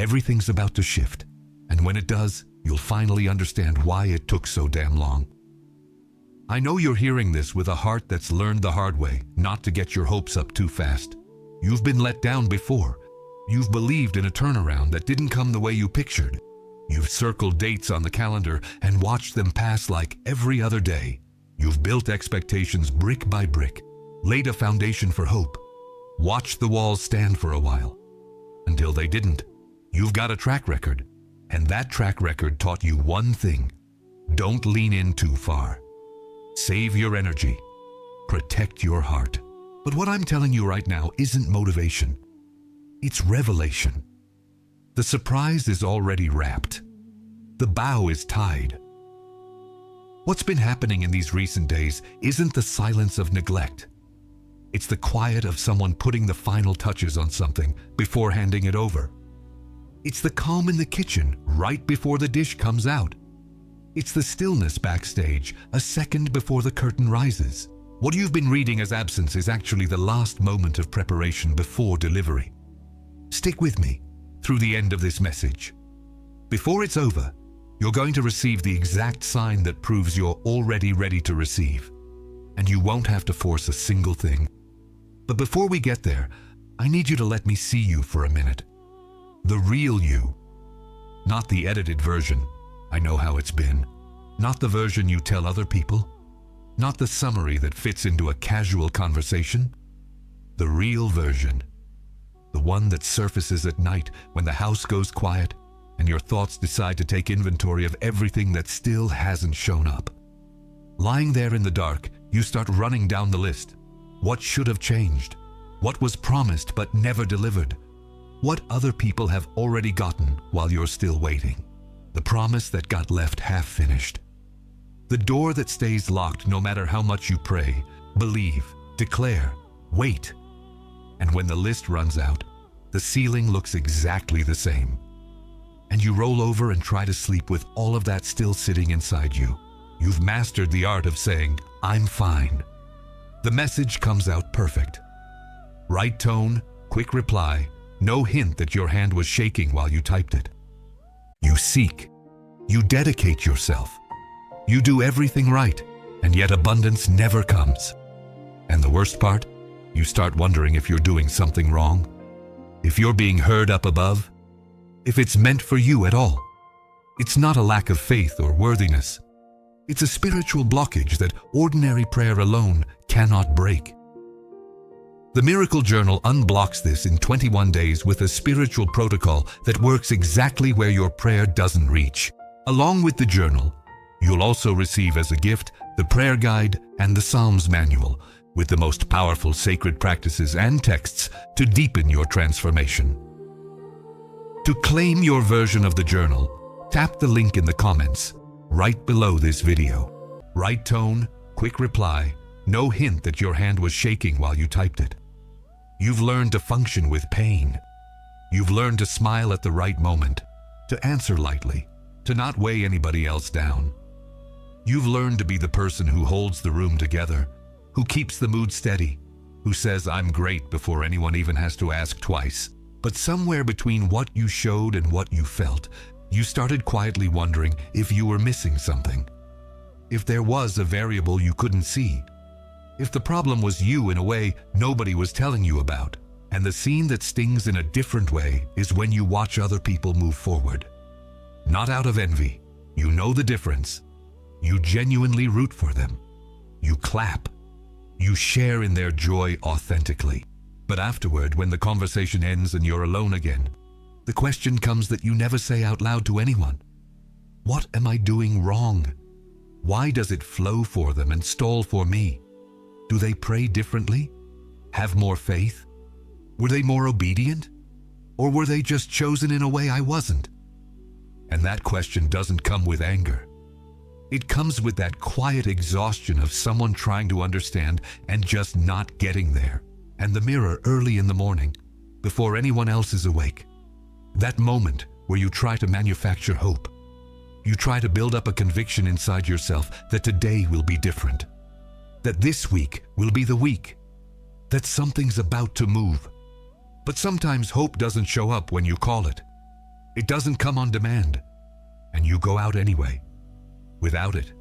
Everything's about to shift, and when it does, you'll finally understand why it took so damn long. I know you're hearing this with a heart that's learned the hard way not to get your hopes up too fast. You've been let down before. You've believed in a turnaround that didn't come the way you pictured. You've circled dates on the calendar and watched them pass like every other day. You've built expectations brick by brick, laid a foundation for hope, watched the walls stand for a while, until they didn't. You've got a track record, and that track record taught you one thing: don't lean in too far. Save your energy. Protect your heart. But what I'm telling you right now isn't motivation. It's revelation. The surprise is already wrapped. The bow is tied. What's been happening in these recent days isn't the silence of neglect. It's the quiet of someone putting the final touches on something before handing it over. It's the calm in the kitchen right before the dish comes out. It's the stillness backstage a second before the curtain rises. What you've been reading as absence is actually the last moment of preparation before delivery. Stick with me through the end of this message. Before it's over, you're going to receive the exact sign that proves you're already ready to receive. And you won't have to force a single thing. But before we get there, I need you to let me see you for a minute. The real you. Not the edited version. I know how it's been. Not the version you tell other people. Not the summary that fits into a casual conversation. The real version. The one that surfaces at night when the house goes quiet and your thoughts decide to take inventory of everything that still hasn't shown up. Lying there in the dark, you start running down the list. What should have changed? What was promised but never delivered? What other people have already gotten while you're still waiting? The promise that got left half-finished. The door that stays locked no matter how much you pray, believe, declare, wait. And when the list runs out, the ceiling looks exactly the same. And you roll over and try to sleep with all of that still sitting inside you. You've mastered the art of saying, "I'm fine." The message comes out perfect. Right tone, quick reply, no hint that your hand was shaking while you typed it. You seek. You dedicate yourself. You do everything right, and yet abundance never comes. And the worst part? You start wondering if you're doing something wrong, if you're being heard up above, if it's meant for you at all. It's not a lack of faith or worthiness. It's a spiritual blockage that ordinary prayer alone cannot break. The Miracle Journal unblocks this in 21 days with a spiritual protocol that works exactly where your prayer doesn't reach. Along with the journal, you'll also receive as a gift the prayer guide and the Psalms manual with the most powerful sacred practices and texts to deepen your transformation. To claim your version of the journal, tap the link in the comments right below this video. Right tone, quick reply, no hint that your hand was shaking while you typed it. You've learned to function with pain. You've learned to smile at the right moment, to answer lightly, to not weigh anybody else down. You've learned to be the person who holds the room together, who keeps the mood steady, who says "I'm great" before anyone even has to ask twice. But somewhere between what you showed and what you felt, you started quietly wondering if you were missing something. If there was a variable you couldn't see. If the problem was you in a way nobody was telling you about. And the scene that stings in a different way is when you watch other people move forward. Not out of envy. You know the difference. You genuinely root for them. You clap. You share in their joy authentically. But afterward, when the conversation ends and you're alone again, the question comes that you never say out loud to anyone. What am I doing wrong? Why does it flow for them and stall for me? Do they pray differently? Have more faith? Were they more obedient? Or were they just chosen in a way I wasn't? And that question doesn't come with anger. It comes with that quiet exhaustion of someone trying to understand and just not getting there. And the mirror early in the morning, before anyone else is awake. That moment where you try to manufacture hope. You try to build up a conviction inside yourself that today will be different. That this week will be the week. That something's about to move. But sometimes hope doesn't show up when you call it. It doesn't come on demand. And you go out anyway, without it.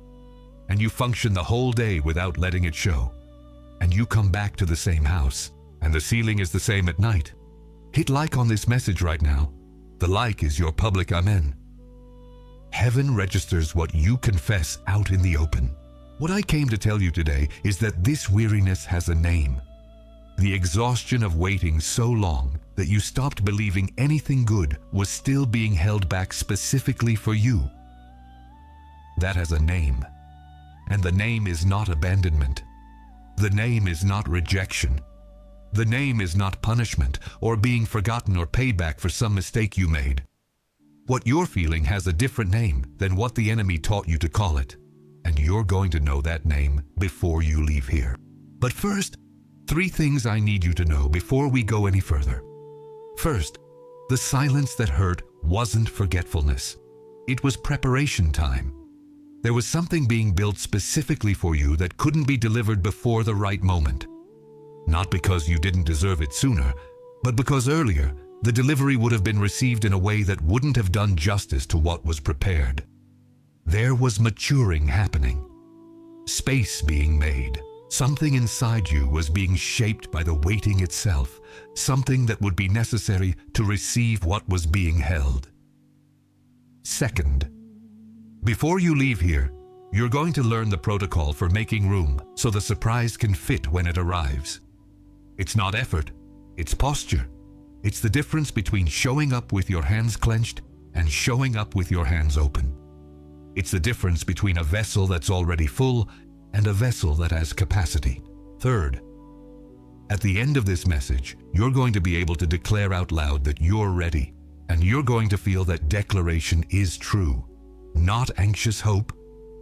And you function the whole day without letting it show. And you come back to the same house, and the ceiling is the same at night. Hit like on this message right now. The like is your public amen. Heaven registers what you confess out in the open. What I came to tell you today is that this weariness has a name. The exhaustion of waiting so long that you stopped believing anything good was still being held back specifically for you. That has a name. And the name is not abandonment. The name is not rejection. The name is not punishment or being forgotten or payback for some mistake you made. What you're feeling has a different name than what the enemy taught you to call it. And you're going to know that name before you leave here. But first, 3 things I need you to know before we go any further. First, the silence that hurt wasn't forgetfulness. It was preparation time. There was something being built specifically for you that couldn't be delivered before the right moment. Not because you didn't deserve it sooner, but because earlier, the delivery would have been received in a way that wouldn't have done justice to what was prepared. There was maturing happening. Space being made. Something inside you was being shaped by the waiting itself, something that would be necessary to receive what was being held. Second, before you leave here, you're going to learn the protocol for making room so the surprise can fit when it arrives. It's not effort, it's posture. It's the difference between showing up with your hands clenched and showing up with your hands open. It's the difference between a vessel that's already full and a vessel that has capacity. Third, at the end of this message, you're going to be able to declare out loud that you're ready, and you're going to feel that declaration is true. Not anxious hope,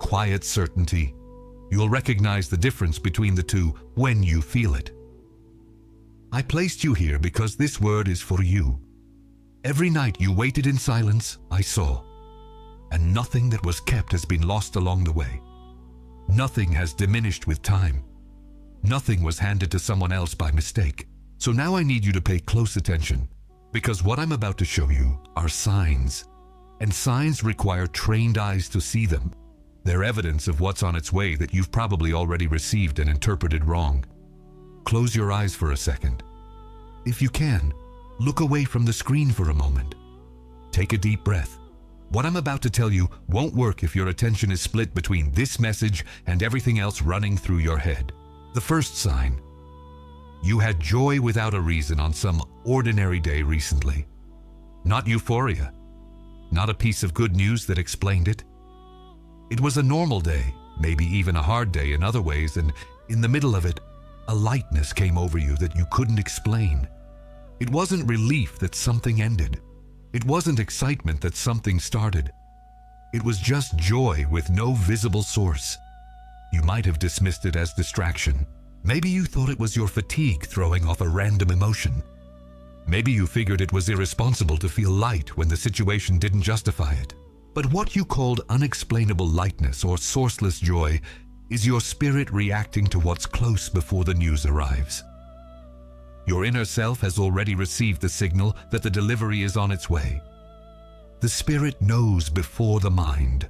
quiet certainty. You'll recognize the difference between the two when you feel it. I placed you here because this word is for you. Every night you waited in silence, I saw. And nothing that was kept has been lost along the way. Nothing has diminished with time. Nothing was handed to someone else by mistake. So now I need you to pay close attention, because what I'm about to show you are signs. And signs require trained eyes to see them. They're evidence of what's on its way that you've probably already received and interpreted wrong. Close your eyes for a second. If you can, look away from the screen for a moment. Take a deep breath. What I'm about to tell you won't work if your attention is split between this message and everything else running through your head. The first sign. You had joy without a reason on some ordinary day recently. Not euphoria. Not a piece of good news that explained it. It was a normal day, maybe even a hard day in other ways, and in the middle of it, a lightness came over you that you couldn't explain. It wasn't relief that something ended. It wasn't excitement that something started. It was just joy with no visible source. You might have dismissed it as distraction. Maybe you thought it was your fatigue throwing off a random emotion. Maybe you figured it was irresponsible to feel light when the situation didn't justify it. But what you called unexplainable lightness or sourceless joy is your spirit reacting to what's close before the news arrives. Your inner self has already received the signal that the delivery is on its way. The spirit knows before the mind,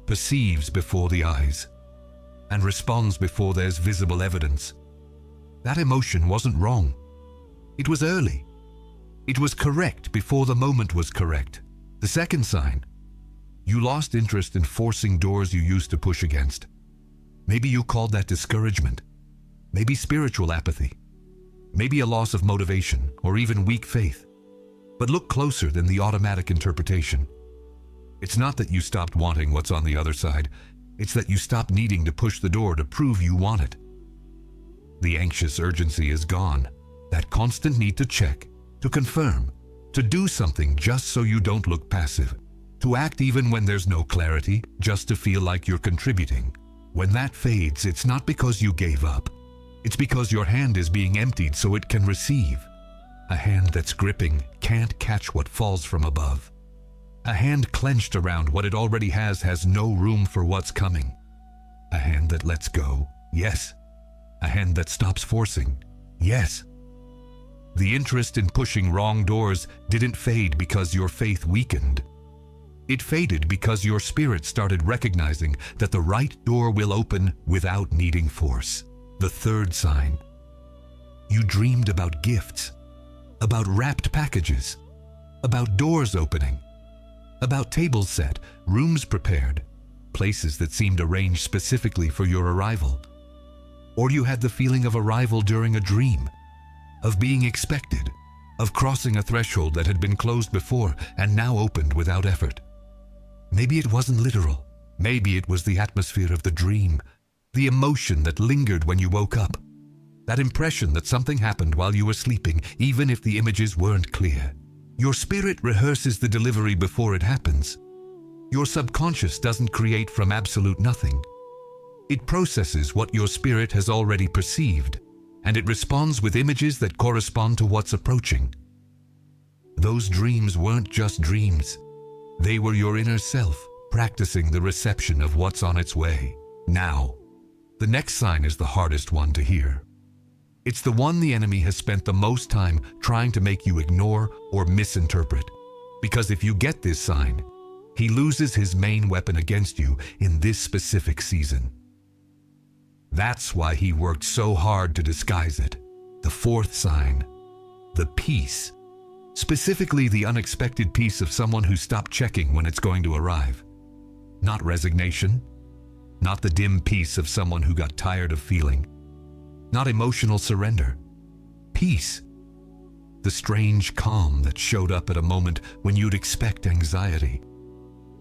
perceives before the eyes, and responds before there's visible evidence. That emotion wasn't wrong. It was early. It was correct before the moment was correct. The second sign, you lost interest in forcing doors you used to push against. Maybe you called that discouragement. Maybe spiritual apathy. Maybe a loss of motivation or even weak faith. But look closer than the automatic interpretation. It's not that you stopped wanting what's on the other side. It's that you stopped needing to push the door to prove you want it. The anxious urgency is gone. That constant need to check, to confirm, to do something just so you don't look passive, to act even when there's no clarity, just to feel like you're contributing. When that fades, it's not because you gave up. It's because your hand is being emptied so it can receive. A hand that's gripping can't catch what falls from above. A hand clenched around what it already has no room for what's coming. A hand that lets go, yes. A hand that stops forcing, yes. The interest in pushing wrong doors didn't fade because your faith weakened. It faded because your spirit started recognizing that the right door will open without needing force. The third sign. You dreamed about gifts, about wrapped packages, about doors opening, about tables set, rooms prepared, places that seemed arranged specifically for your arrival. Or you had the feeling of arrival during a dream, of being expected, of crossing a threshold that had been closed before and now opened without effort. Maybe it wasn't literal. Maybe it was the atmosphere of the dream, the emotion that lingered when you woke up, that impression that something happened while you were sleeping, even if the images weren't clear. Your spirit rehearses the delivery before it happens. Your subconscious doesn't create from absolute nothing. It processes what your spirit has already perceived, and it responds with images that correspond to what's approaching. Those dreams weren't just dreams. They were your inner self practicing the reception of what's on its way. Now, the next sign is the hardest one to hear. It's the one the enemy has spent the most time trying to make you ignore or misinterpret. Because if you get this sign, he loses his main weapon against you in this specific season. That's why he worked so hard to disguise it. The fourth sign, the peace. Specifically the unexpected peace of someone who stopped checking when it's going to arrive. Not resignation, not the dim peace of someone who got tired of feeling. Not emotional surrender. Peace. The strange calm that showed up at a moment when you'd expect anxiety.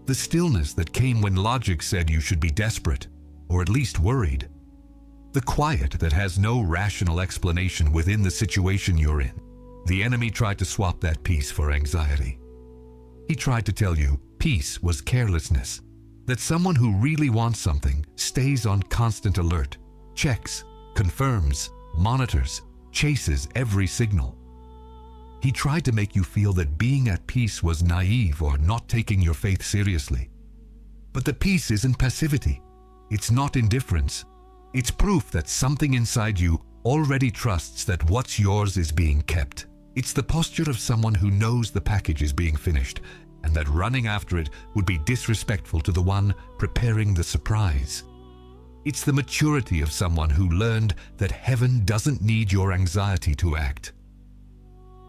The stillness that came when logic said you should be desperate, or at least worried. The quiet that has no rational explanation within the situation you're in. The enemy tried to swap that peace for anxiety. He tried to tell you peace was carelessness, that someone who really wants something stays on constant alert, checks, confirms, monitors, chases every signal. He tried to make you feel that being at peace was naive or not taking your faith seriously. But the peace isn't passivity. It's not indifference. It's proof that something inside you already trusts that what's yours is being kept. It's the posture of someone who knows the package is being finished and that running after it would be disrespectful to the one preparing the surprise. It's the maturity of someone who learned that heaven doesn't need your anxiety to act.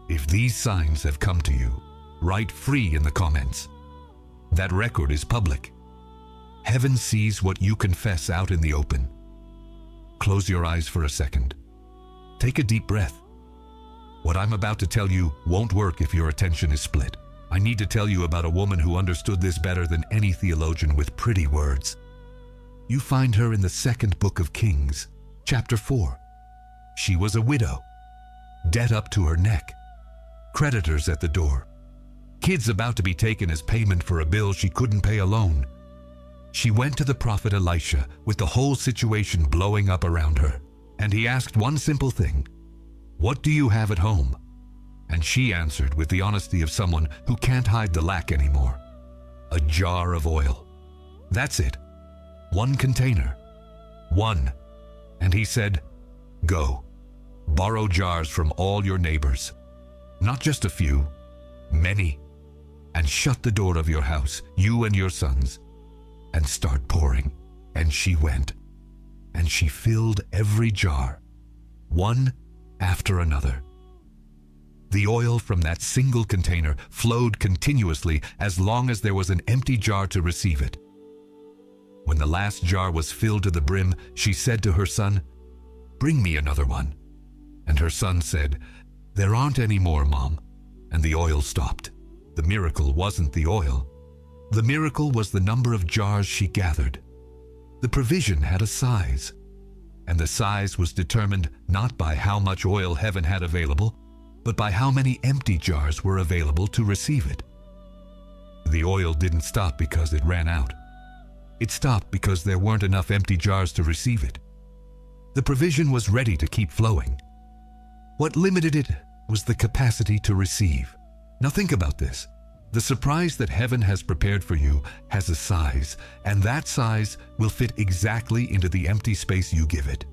If these signs have come to you, write free in the comments. That record is public. Heaven sees what you confess out in the open. Close your eyes for a second. Take a deep breath. What I'm about to tell you won't work if your attention is split. I need to tell you about a woman who understood this better than any theologian with pretty words. You find her in the second book of Kings, chapter 4. She was a widow, debt up to her neck, creditors at the door, kids about to be taken as payment for a bill she couldn't pay alone. She went to the prophet Elisha with the whole situation blowing up around her, and he asked one simple thing, "What do you have at home?" And she answered with the honesty of someone who can't hide the lack anymore. "A jar of oil." That's it. One container. One. And he said, "Go, borrow jars from all your neighbors. Not just a few, many. And shut the door of your house, you and your sons, and start pouring." And she went, and she filled every jar, one after another. The oil from that single container flowed continuously as long as there was an empty jar to receive it. When the last jar was filled to the brim, she said to her son, "Bring me another one." And her son said, "There aren't any more, Mom." And the oil stopped. The miracle wasn't the oil. The miracle was the number of jars she gathered. The provision had a size, and the size was determined not by how much oil heaven had available, but by how many empty jars were available to receive it. The oil didn't stop because it ran out. It stopped because there weren't enough empty jars to receive it. The provision was ready to keep flowing. What limited it was the capacity to receive. Now think about this. The surprise that heaven has prepared for you has a size, and that size will fit exactly into the empty space you give it.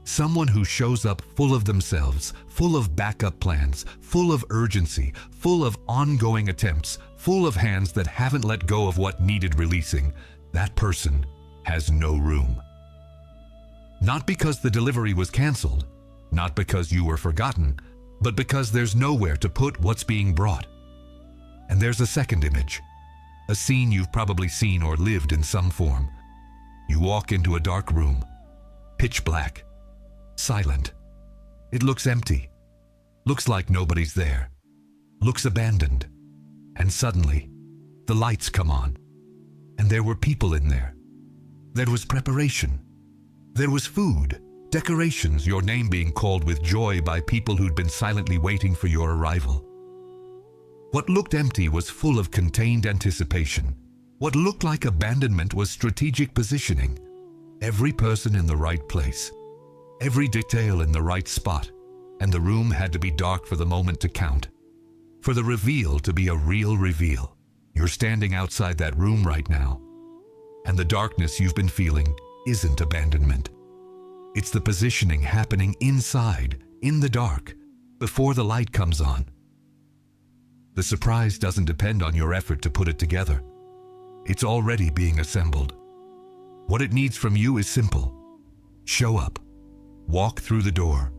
Someone who shows up full of themselves, full of backup plans, full of urgency, full of ongoing attempts, full of hands that haven't let go of what needed releasing. That person has no room. Not because the delivery was canceled, not because you were forgotten, but because there's nowhere to put what's being brought. And there's a second image, a scene you've probably seen or lived in some form. You walk into a dark room, pitch black, silent. It looks empty, looks like nobody's there, looks abandoned. And suddenly, the lights come on, and there were people in there. There was preparation. There was food, decorations, your name being called with joy by people who'd been silently waiting for your arrival. What looked empty was full of contained anticipation. What looked like abandonment was strategic positioning. Every person in the right place, every detail in the right spot, and the room had to be dark for the moment to count. For the reveal to be a real reveal. You're standing outside that room right now, and the darkness you've been feeling isn't abandonment. It's the positioning happening inside, in the dark, before the light comes on. The surprise doesn't depend on your effort to put it together. It's already being assembled. What it needs from you is simple. Show up. Walk through the door.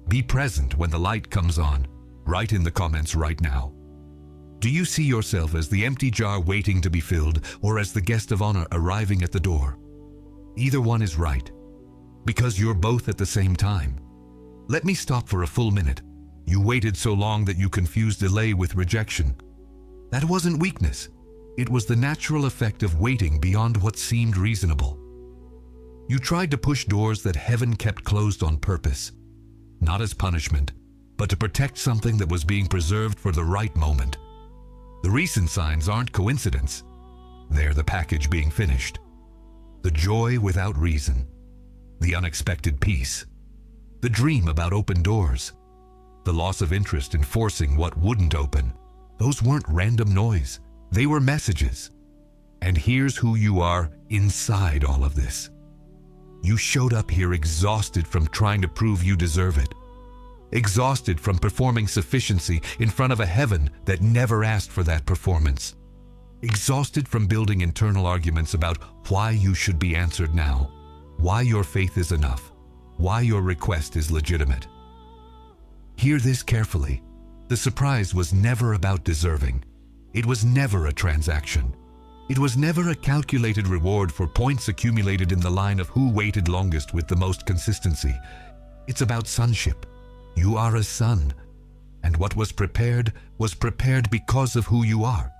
Be present when the light comes on. Write in the comments right now. Do you see yourself as the empty jar waiting to be filled, or as the guest of honor arriving at the door? Either one is right, because you're both at the same time. Let me stop for a full minute. You waited so long that you confused delay with rejection. That wasn't weakness. It was the natural effect of waiting beyond what seemed reasonable. You tried to push doors that heaven kept closed on purpose, not as punishment, but to protect something that was being preserved for the right moment. The recent signs aren't coincidence. They're the package being finished. The joy without reason, the unexpected peace, the dream about open doors, the loss of interest in forcing what wouldn't open. Those weren't random noise. They were messages. And here's who you are inside all of this. You showed up here exhausted from trying to prove you deserve it. Exhausted from performing sufficiency in front of a heaven that never asked for that performance. Exhausted from building internal arguments about why you should be answered now, why your faith is enough, why your request is legitimate. Hear this carefully. The surprise was never about deserving. It was never a transaction. It was never a calculated reward for points accumulated in the line of who waited longest with the most consistency. It's about sonship. You are a son, and what was prepared because of who you are,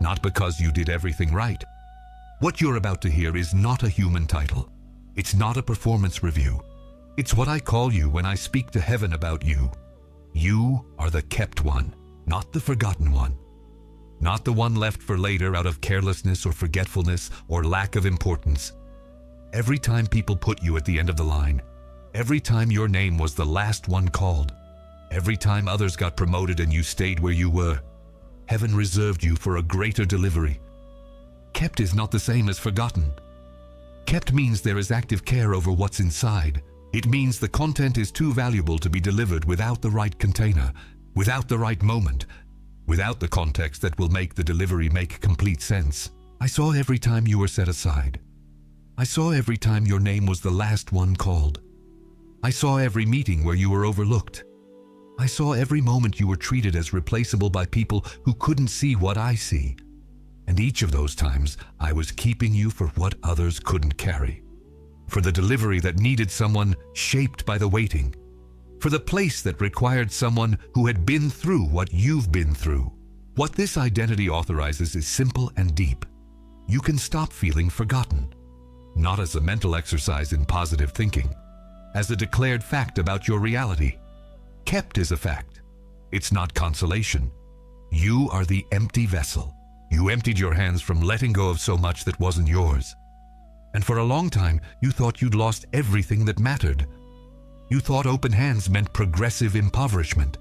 not because you did everything right. What you're about to hear is not a human title. It's not a performance review. It's what I call you when I speak to heaven about you. You are the kept one, not the forgotten one. Not the one left for later out of carelessness or forgetfulness or lack of importance. Every time people put you at the end of the line, every time your name was the last one called, every time others got promoted and you stayed where you were, heaven reserved you for a greater delivery. Kept is not the same as forgotten. Kept means there is active care over what's inside. It means the content is too valuable to be delivered without the right container, without the right moment, without the context that will make the delivery make complete sense. I saw every time you were set aside. I saw every time your name was the last one called. I saw every meeting where you were overlooked. I saw every moment you were treated as replaceable by people who couldn't see what I see. And each of those times, I was keeping you for what others couldn't carry. For the delivery that needed someone shaped by the waiting. For the place that required someone who had been through what you've been through. What this identity authorizes is simple and deep. You can stop feeling forgotten. Not as a mental exercise in positive thinking, as a declared fact about your reality. Kept is a fact. It's not consolation. You are the empty vessel. You emptied your hands from letting go of so much that wasn't yours. And for a long time, you thought you'd lost everything that mattered. You thought open hands meant progressive impoverishment.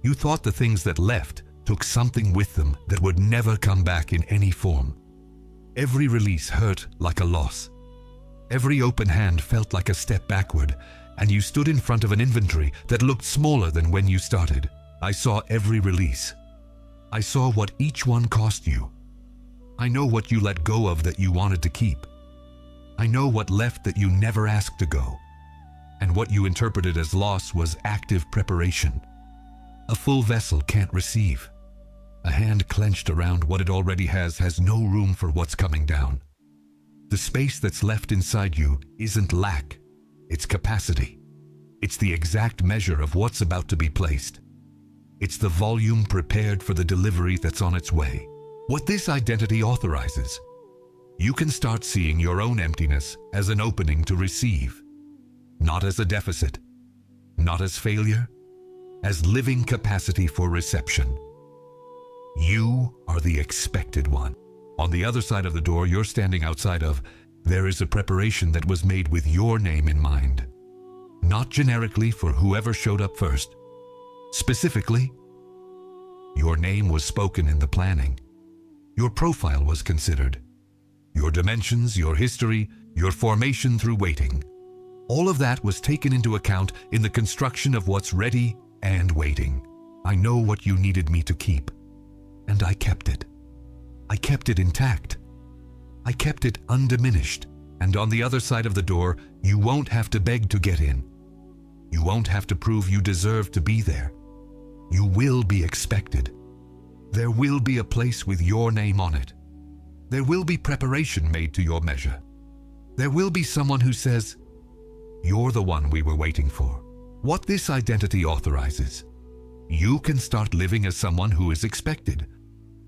You thought the things that left took something with them that would never come back in any form. Every release hurt like a loss. Every open hand felt like a step backward, and you stood in front of an inventory that looked smaller than when you started. I saw every release. I saw what each one cost you. I know what you let go of that you wanted to keep. I know what left that you never asked to go. And what you interpreted as loss was active preparation. A full vessel can't receive. A hand clenched around what it already has no room for what's coming down. The space that's left inside you isn't lack, it's capacity. It's the exact measure of what's about to be placed. It's the volume prepared for the delivery that's on its way. What this identity authorizes, you can start seeing your own emptiness as an opening to receive, not as a deficit, not as failure, as living capacity for reception. You are the expected one. On the other side of the door you're standing outside of, there is a preparation that was made with your name in mind. Not generically for whoever showed up first. Specifically, your name was spoken in the planning. Your profile was considered. Your dimensions, your history, your formation through waiting. All of that was taken into account in the construction of what's ready and waiting. I know what you needed me to keep, and I kept it. I kept it intact. I kept it undiminished, and on the other side of the door, you won't have to beg to get in. You won't have to prove you deserve to be there. You will be expected. There will be a place with your name on it. There will be preparation made to your measure. There will be someone who says, "You're the one we were waiting for." What this identity authorizes, you can start living as someone who is expected,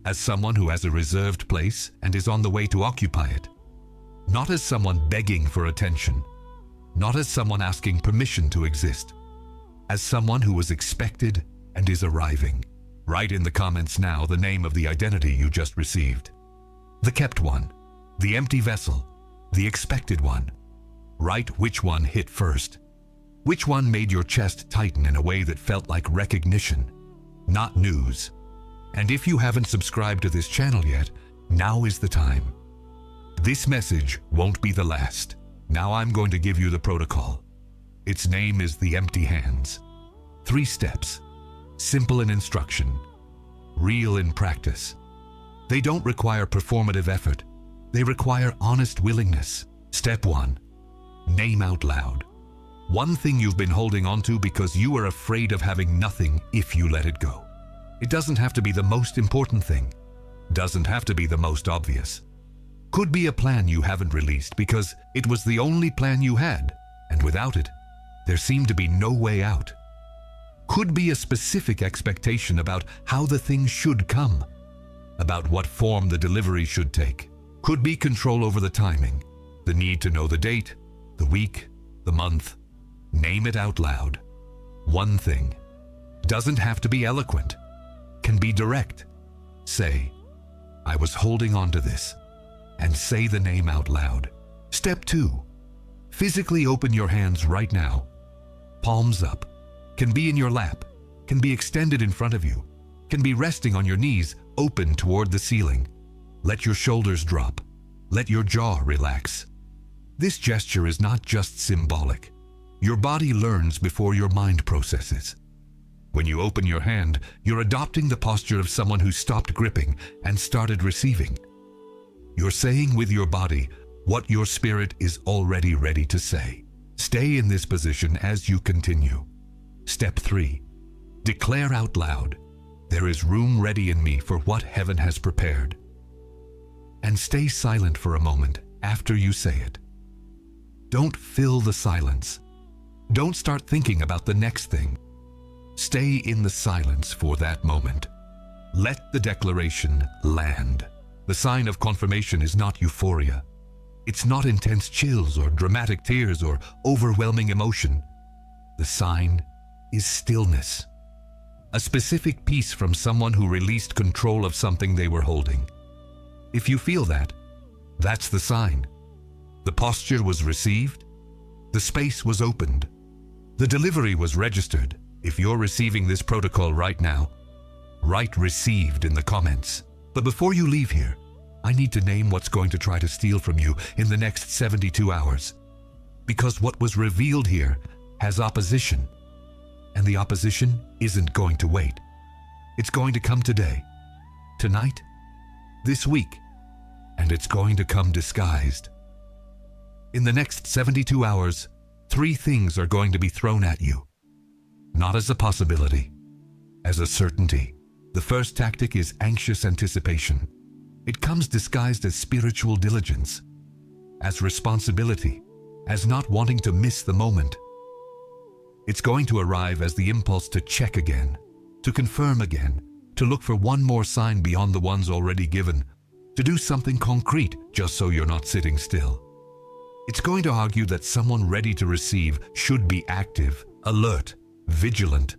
as someone who has a reserved place and is on the way to occupy it. Not as someone begging for attention, not as someone asking permission to exist, as someone who was expected and is arriving. Write in the comments now the name of the identity you just received. The kept one, the empty vessel, the expected one. Write which one hit first. Which one made your chest tighten in a way that felt like recognition, not news. And if you haven't subscribed to this channel yet, now is the time. This message won't be the last. Now I'm going to give you the protocol. Its name is the empty hands. 3 steps, simple in instruction, real in practice. They don't require performative effort. They require honest willingness. Step 1, name out loud. One thing you've been holding onto because you are afraid of having nothing if you let it go. It doesn't have to be the most important thing. Doesn't have to be the most obvious. Could be a plan you haven't released because it was the only plan you had, and without it, there seemed to be no way out. Could be a specific expectation about how the thing should come, about what form the delivery should take. Could be control over the timing, the need to know the date, the week, the month. Name it out loud. One thing. Doesn't have to be eloquent. Can be direct. Say, "I was holding on to this," and say the name out loud. Step 2. Physically open your hands right now. Palms up. Can be in your lap. Can be extended in front of you. Can be resting on your knees, open toward the ceiling. Let your shoulders drop. Let your jaw relax. This gesture is not just symbolic. Your body learns before your mind processes. When you open your hand, you're adopting the posture of someone who stopped gripping and started receiving. You're saying with your body what your spirit is already ready to say. Stay in this position as you continue. Step 3. Declare out loud, "There is room ready in me for what heaven has prepared." And stay silent for a moment after you say it. Don't fill the silence. Don't start thinking about the next thing. Stay in the silence for that moment. Let the declaration land. The sign of confirmation is not euphoria. It's not intense chills or dramatic tears or overwhelming emotion. The sign is stillness. A specific peace from someone who released control of something they were holding. If you feel that, that's the sign. The posture was received. The space was opened. The delivery was registered. If you're receiving this protocol right now, write "received" in the comments. But before you leave here, I need to name what's going to try to steal from you in the next 72 hours. Because what was revealed here has opposition, and the opposition isn't going to wait. It's going to come today, tonight, this week, and it's going to come disguised. In the next 72 hours, 3 things are going to be thrown at you. Not as a possibility, as a certainty. The first tactic is anxious anticipation. It comes disguised as spiritual diligence, as responsibility, as not wanting to miss the moment. It's going to arrive as the impulse to check again, to confirm again, to look for one more sign beyond the ones already given, to do something concrete just so you're not sitting still. It's going to argue that someone ready to receive should be active, alert, vigilant.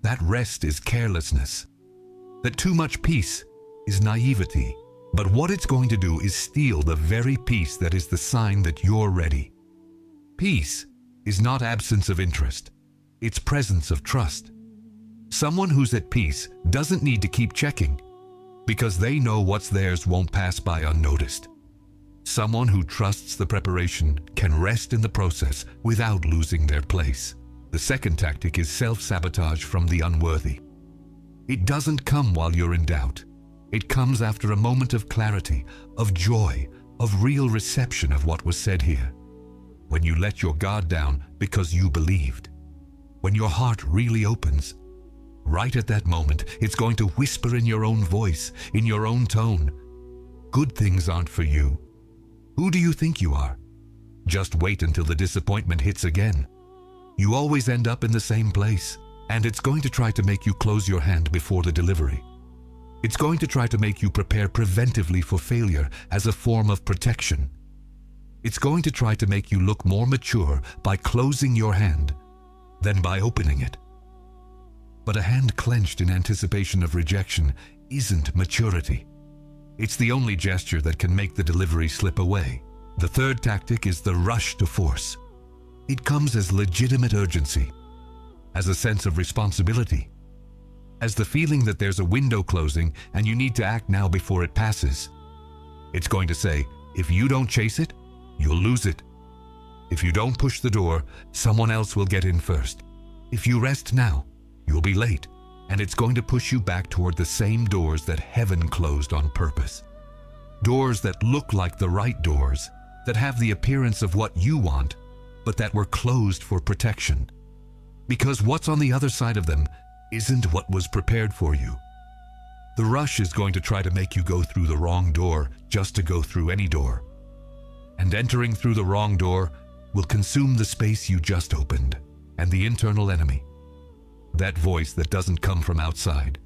That rest is carelessness. That too much peace is naivety. But what it's going to do is steal the very peace that is the sign that you're ready. Peace is not absence of interest. It's presence of trust. Someone who's at peace doesn't need to keep checking because they know what's theirs won't pass by unnoticed. Someone who trusts the preparation can rest in the process without losing their place. The second tactic is self-sabotage from the unworthy. It doesn't come while you're in doubt. It comes after a moment of clarity, of joy, of real reception of what was said here. When you let your guard down because you believed. When your heart really opens. Right at that moment, it's going to whisper in your own voice, in your own tone. Good things aren't for you. Who do you think you are? Just wait until the disappointment hits again. You always end up in the same place, and it's going to try to make you close your hand before the delivery. It's going to try to make you prepare preventively for failure as a form of protection. It's going to try to make you look more mature by closing your hand than by opening it. But a hand clenched in anticipation of rejection isn't maturity. It's the only gesture that can make the delivery slip away. The third tactic is the rush to force. It comes as legitimate urgency, as a sense of responsibility, as the feeling that there's a window closing and you need to act now before it passes. It's going to say, if you don't chase it, you'll lose it. If you don't push the door, someone else will get in first. If you rest now, you'll be late, and it's going to push you back toward the same doors that heaven closed on purpose. Doors that look like the right doors, that have the appearance of what you want, but that were closed for protection. Because what's on the other side of them isn't what was prepared for you. The rush is going to try to make you go through the wrong door just to go through any door. And entering through the wrong door will consume the space you just opened, and the internal enemy. That voice that doesn't come from outside.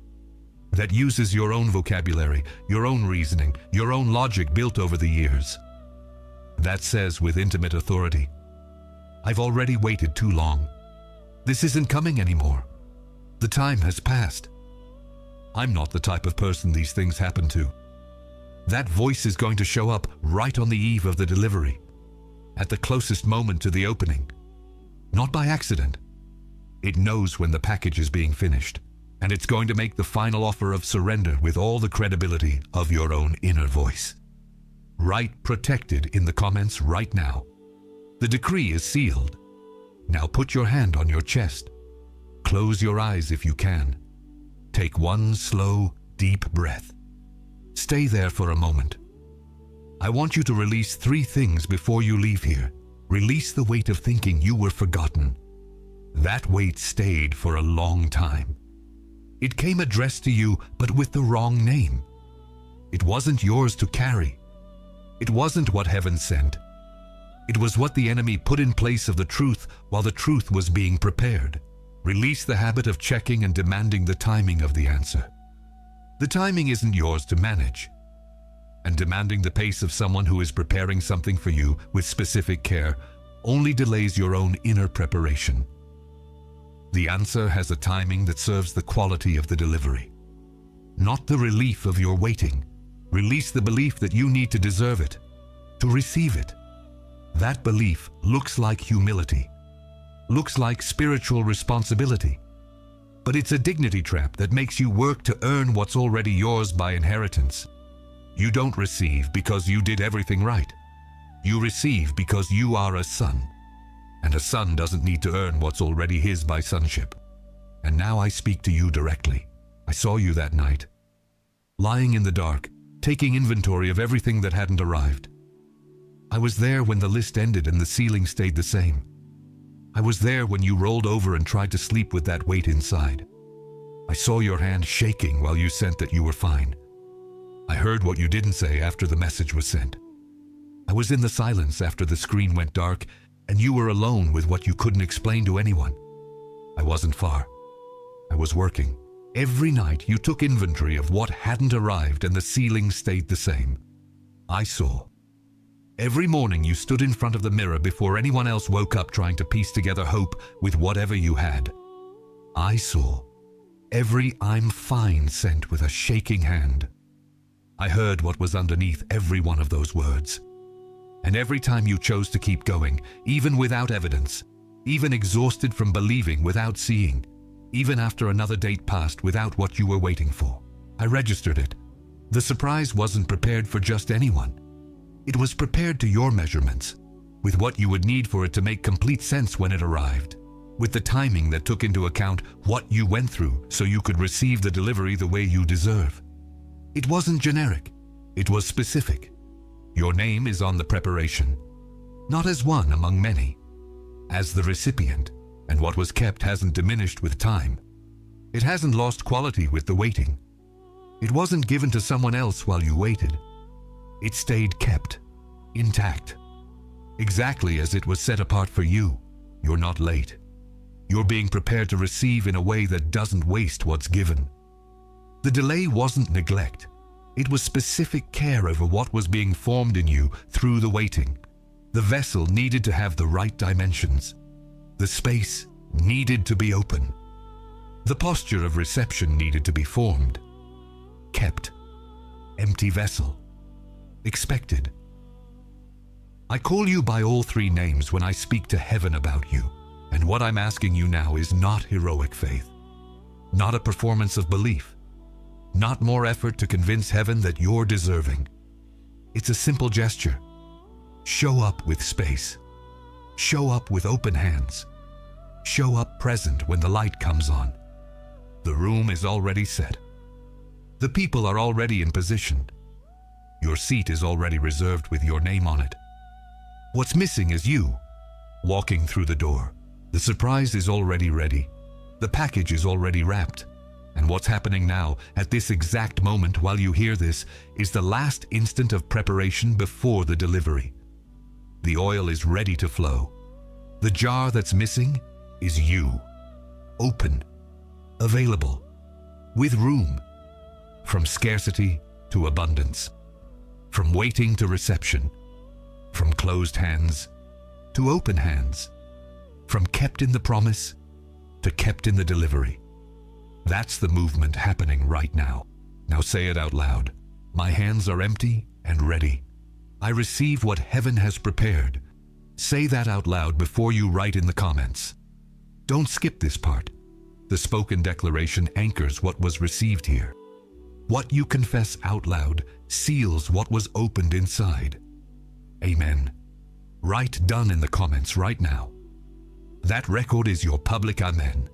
That uses your own vocabulary, your own reasoning, your own logic built over the years. That says with intimate authority, I've already waited too long. This isn't coming anymore. The time has passed. I'm not the type of person these things happen to. That voice is going to show up right on the eve of the delivery, at the closest moment to the opening. Not by accident. It knows when the package is being finished, and it's going to make the final offer of surrender with all the credibility of your own inner voice. Write protected in the comments right now. The decree is sealed. Now put your hand on your chest. Close your eyes if you can. Take one slow, deep breath. Stay there for a moment. I want you to release 3 things before you leave here. Release the weight of thinking you were forgotten. That weight stayed for a long time. It came addressed to you, but with the wrong name. It wasn't yours to carry. It wasn't what heaven sent. It was what the enemy put in place of the truth while the truth was being prepared. Release the habit of checking and demanding the timing of the answer. The timing isn't yours to manage. And demanding the pace of someone who is preparing something for you with specific care only delays your own inner preparation. The answer has a timing that serves the quality of the delivery, not the relief of your waiting. Release the belief that you need to deserve it, to receive it. That belief looks like humility, looks like spiritual responsibility, but it's a dignity trap that makes you work to earn what's already yours by inheritance. You don't receive because you did everything right. You receive because you are a son. And a son doesn't need to earn what's already his by sonship. And now I speak to you directly. I saw you that night, lying in the dark, taking inventory of everything that hadn't arrived. I was there when the list ended and the ceiling stayed the same. I was there when you rolled over and tried to sleep with that weight inside. I saw your hand shaking while you sent that you were fine. I heard what you didn't say after the message was sent. I was in the silence after the screen went dark and you were alone with what you couldn't explain to anyone. I wasn't far. I was working. Every night you took inventory of what hadn't arrived and the ceiling stayed the same. I saw. Every morning you stood in front of the mirror before anyone else woke up trying to piece together hope with whatever you had. I saw. Every "I'm fine" sent with a shaking hand. I heard what was underneath every one of those words. And every time you chose to keep going, even without evidence, even exhausted from believing without seeing, even after another date passed without what you were waiting for, I registered it. The surprise wasn't prepared for just anyone. It was prepared to your measurements, with what you would need for it to make complete sense when it arrived, with the timing that took into account what you went through so you could receive the delivery the way you deserve. It wasn't generic. It was specific. Your name is on the preparation, not as one among many, as the recipient, and what was kept hasn't diminished with time. It hasn't lost quality with the waiting. It wasn't given to someone else while you waited. It stayed kept, intact, exactly as it was set apart for you. You're not late. You're being prepared to receive in a way that doesn't waste what's given. The delay wasn't neglect. It was specific care over what was being formed in you through the waiting. The vessel needed to have the right dimensions. The space needed to be open. The posture of reception needed to be formed. Kept. Empty vessel. Expected. I call you by all three names when I speak to heaven about you, and what I'm asking you now is not heroic faith, not a performance of belief, not more effort to convince heaven that you're deserving. It's a simple gesture. Show up with space. Show up with open hands. Show up present when the light comes on. The room is already set. The people are already in position. Your seat is already reserved with your name on it. What's missing is you, walking through the door. The surprise is already ready. The package is already wrapped. And what's happening now, at this exact moment while you hear this, is the last instant of preparation before the delivery. The oil is ready to flow. The jar that's missing is you. Open, available, with room. From scarcity to abundance. From waiting to reception. From closed hands to open hands. From kept in the promise to kept in the delivery. That's the movement happening right now. Now say it out loud. My hands are empty and ready. I receive what heaven has prepared. Say that out loud before you write in the comments. Don't skip this part. The spoken declaration anchors what was received here. What you confess out loud seals what was opened inside. Amen. Write "done" in the comments right now. That record is your public amen.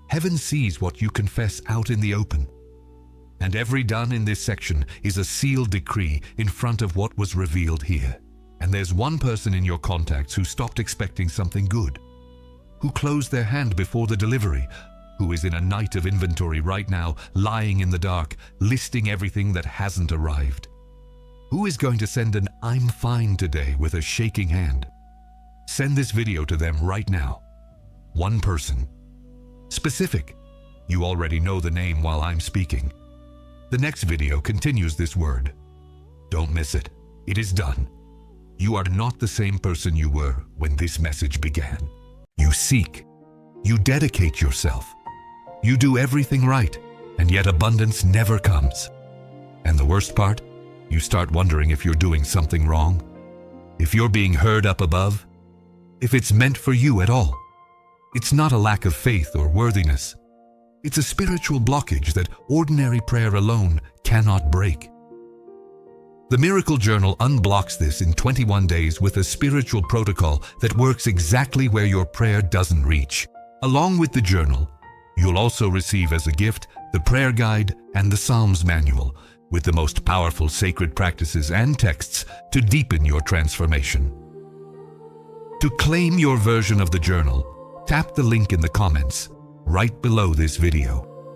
Heaven sees what you confess out in the open. And every "done" in this section is a sealed decree in front of what was revealed here. And there's one person in your contacts who stopped expecting something good, who closed their hand before the delivery, who is in a night of inventory right now, lying in the dark, listing everything that hasn't arrived. Who is going to send an "I'm fine" today with a shaking hand? Send this video to them right now. One person. Specific. You already know the name while I'm speaking. The next video continues this word. Don't miss it. It is done. You are not the same person you were when this message began. You seek. You dedicate yourself. You do everything right, and yet abundance never comes. And the worst part? You start wondering if you're doing something wrong, if you're being heard up above, if it's meant for you at all. It's not a lack of faith or worthiness. It's a spiritual blockage that ordinary prayer alone cannot break. The Miracle Journal unblocks this in 21 days with a spiritual protocol that works exactly where your prayer doesn't reach. Along with the journal, you'll also receive as a gift the prayer guide and the Psalms manual with the most powerful sacred practices and texts to deepen your transformation. To claim your version of the journal, tap the link in the comments right below this video.